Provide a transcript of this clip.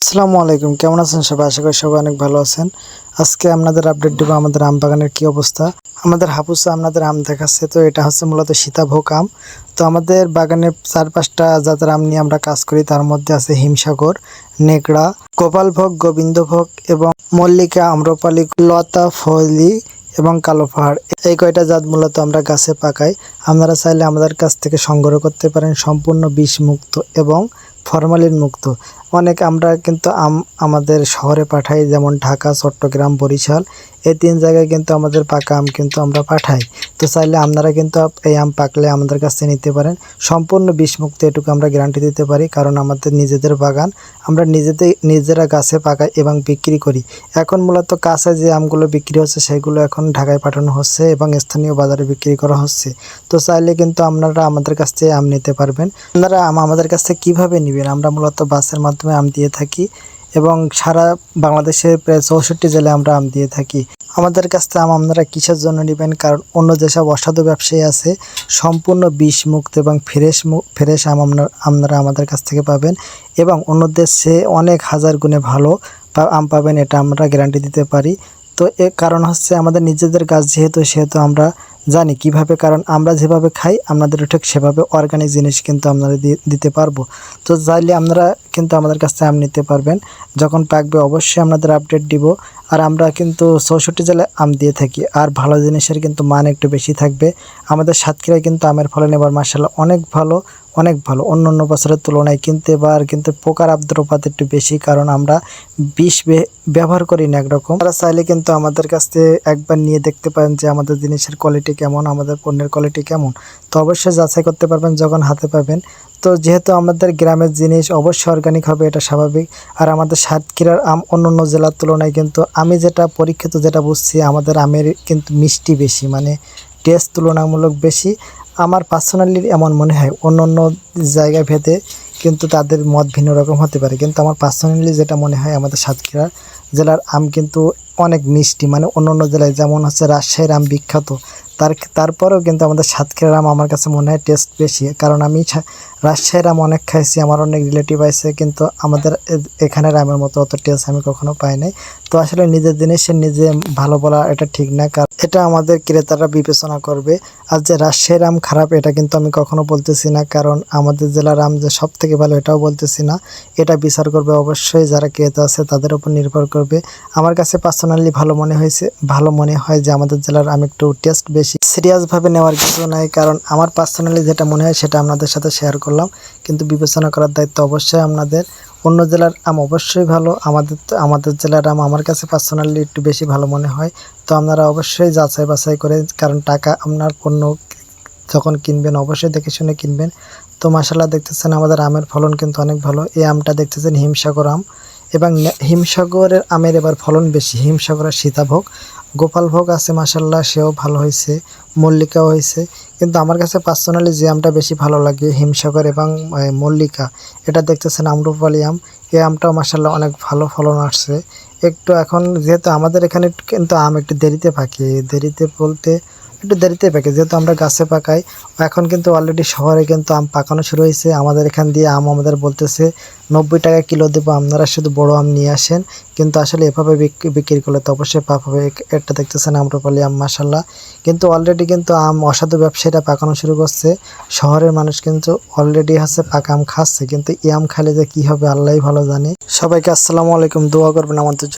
আসসালামু আলাইকুম, কেমন আছেন সবাই? আশা করি সবাই অনেক ভালো আছেন। আজকে আপনাদের আপডেট দেবো আমাদের আম বাগানের কি অবস্থা। আমাদের হাপুসে আপনাদের আম দেখাচ্ছে, তো এটা হচ্ছে মূলত সীতাভোগ আম। তো আমাদের বাগানে 4-5টা জাতের আম নিয়ে আমরা কাজ করি। তার মধ্যে আছে হিমসাগর, নেকড়া, গোপালভোগ, গোবিন্দভোগ এবং মল্লিকা, আম্রপালি, লতা, ফলি এবং কালো পাহাড়। এই কয়টা জাত মূলত আমরা গাছে পাকাই। আপনারা চাইলে আমাদের কাছ থেকে সংগ্রহ করতে পারেন, সম্পূর্ণ বিষ মুক্ত এবং ফরমালিন মুক্ত। অনেক আমরা কিন্তু আমাদের শহরে পাঠাই, যেমন ঢাকা, চট্টগ্রাম, বরিশাল, এই 3 জায়গায় কিন্তু আমাদের পাকা আম কিন্তু আমরা পাঠাই। তো চাইলে আপনারা কিন্তু এই আম পাকলে আমাদের কাছ থেকে নিতে পারেন। সম্পূর্ণ বিষমুক্ত, এটুকু আমরা গ্যারান্টি দিতে পারি, কারণ আমাদের নিজেদের বাগান, আমরা নিজেরা গাছে পাকাই এবং বিক্রি করি। এখন মূলত কাঁচা যে আমগুলো বিক্রি হচ্ছে সেগুলো এখন ঢাকায় পাঠানো হচ্ছে এবং স্থানীয় বাজারে বিক্রি করা হচ্ছে। তো চাইলে কিন্তু আপনারা আমাদের কাছ থেকে আম নিতে পারবেন। আপনারা আমাদের কাছ থেকে কীভাবে নেবেন? আমরা মূলত বাসের মাধ্যমে আম দিয়ে থাকি এবং সারা বাংলাদেশের প্রায় 64 জেলায় আমরা আম দিয়ে থাকি। আমাদের কাছ থেকে আম আপনারা কিসের জন্য নেবেন? কারণ অন্য যেসব অসাধু ব্যবসায়ী আছে, সম্পূর্ণ বিষমুক্ত এবং ফ্রেশ আম আপনারা আমাদের কাছ থেকে পাবেন এবং অন্যদের চেয়ে অনেক হাজার গুণে ভালো আম পাবেন, এটা আমরা গ্যারান্টি দিতে পারি। তো এর কারণ হচ্ছে আমাদের নিজেদের গাছ সেহেতু আমরা জানি কিভাবে, কারণ আমরা যেভাবে খাই আপনাদের ঠিক সেভাবে অর্গানিক জিনিস কিন্তু আপনারা দিতে পারবো। তো চাইলে আপনারা কিন্তু আমাদের কাছ থেকে আম নিতে পারবেন। যখন পাকবে অবশ্যই আপনাদের আপডেট দিব। আর আমরা কিন্তু 64 জেলায় আম দিয়ে থাকি, আর ভালো জিনিসের কিন্তু মান একটু বেশি থাকবে। আমাদের সাতক্ষীরায় কিন্তু আমের ফলন এবার মাশাআল্লাহ অনেক ভালো, অনেক ভালো অন্য বছরের তুলনায়। কিন্তু এবার কিন্তু পোকার আর্দ্রপাত একটু বেশি, কারণ আমরা বিষ ব্যবহার করি না একরকম। তারা চাইলে কিন্তু আমাদের কাছ থেকে একবার নিয়ে দেখতে পারেন যে আমাদের জিনিসের কোয়ালিটি কেমন, আমাদের পণ্যের কোয়ালিটি কেমন। তো অবশ্যই যাচাই করতে পারবেন যখন হাতে পাবেন। তো যেহেতু আমাদের গ্রামের জিনিস অবশ্যই অর্গানিক হবে, এটা স্বাভাবিক। আর আমাদের সাতক্ষীরার আম অন্য জেলার তুলনায় কিন্তু আমি যেটা পরীক্ষিত যেটা বুঝছি, আমাদের আমের কিন্তু মিষ্টি বেশি, মানে টেস্ট তুলনামূলক বেশি। আমার পার্সোনালি এমন মনে হয়, অন্য জায়গা ভেদে কিন্তু তাদের মত ভিন্ন রকম হতে পারে, কিন্তু আমার পার্সোনালি যেটা মনে হয় আমাদের সাতক্ষীরা জেলার আম কিন্তু অনেক মিষ্টি। মানে অন্য জেলায় যেমন হচ্ছে রাজশাহীর আম বিখ্যাত, তারপরেও কিন্তু আমাদের সাতক্ষীরার আম আমার কাছে মনে হয় টেস্ট বেশি, কারণ আমি রাজশাহীর আম অনেক খাইছি, আমার অনেক রিলেটিভ আছে, কিন্তু আমাদের এখানের আমের মতো অত টেস্ট আমি কখনো পাই নাই। তো আসলে নিজের জিনিসের নিজে ভালো বলা এটা ঠিক না, কারণ এটা আমাদের ক্রেতারা বিবেচনা করবে। আর যে রাজশাহীর আম খারাপ এটা কিন্তু আমি কখনো বলতেছি না, কারণ আমাদের জেলার আম যে সব থেকে ভালো এটাও বলতেছি না। এটা বিচার করবে অবশ্যই যারা ক্রেতা আছে, তাদের উপর নির্ভর করবে। আমার কাছে পার্সোনালি ভালো মনে হয় যে আমাদের জেলার আম একটু টেস্ট বেশি। সিরিয়াসভাবে নেওয়ার কিছু নাই, কারণ আমার পার্সোনালি যেটা মনে হয় সেটা আপনাদের সাথে শেয়ার করলাম, কিন্তু বিবেচনা করার দায়িত্ব অবশ্যই আপনাদের। অন্য জেলার আম অবশ্যই ভালো, আমাদের জেলার আম আমার কাছে পার্সোনালি একটু বেশি ভালো মনে হয়। তো আপনারা অবশ্যই যাচাই বাছাই করে, কারণ টাকা আপনার পণ্য যখন কিনবেন অবশ্যই দেখে শুনে কিনবেন। তো মাশাআল্লাহ দেখতেছেন আমাদের আমের ফলন কিন্তু অনেক ভালো। এই আমটা দেখতেছেন হিমসাগর আম, এবং হিমসাগরের আমের এবার ফলন বেশি। হিমসাগরের সীতাভোগ, গোপালভোগ আছে মাশাআল্লাহ, সেও ভালো হয়েছে, মল্লিকাও হয়েছে। কিন্তু আমার কাছে পার্সোনালি যে আমটা বেশি ভালো লাগে হিমসাগর এবং মল্লিকা। এটা দেখতেছেন আম্রপালি আম, এই আমটাও মাশাআল্লাহ অনেক ভালো ফলন আসছে। একটু এখন যেহেতু আমাদের এখানে কিন্তু আম একটু দেরিতে পাকে, যেহেতু আমরা গাছে পাকাই। এখন কিন্তু অলরেডি শহরে কিন্তু আম পাকানো শুরু হয়েছে। আমাদের এখান দিয়ে আম আমাদের বলতেছে 90 টাকা কিলো দেবো, আপনারা শুধু বড় আম নিয়ে আসেন। কিন্তু আসলে এভাবে বিক্রি করলে তো অবশ্যই পাপ হবে। এটা দেখতেছেন আম্রপালি আম মাশাআল্লাহ। কিন্তু অলরেডি কিন্তু আম অসাধু ব্যবসায়ীরা পাকানো শুরু করছে। শহরের মানুষ কিন্তু অলরেডি হচ্ছে পাকা আম খাচ্ছে, কিন্তু এই আম খাইলে যে কি হবে আল্লাহই ভালো জানে। সবাইকে আসসালামু আলাইকুম, দোয়া করবেন আমাদের জন্য।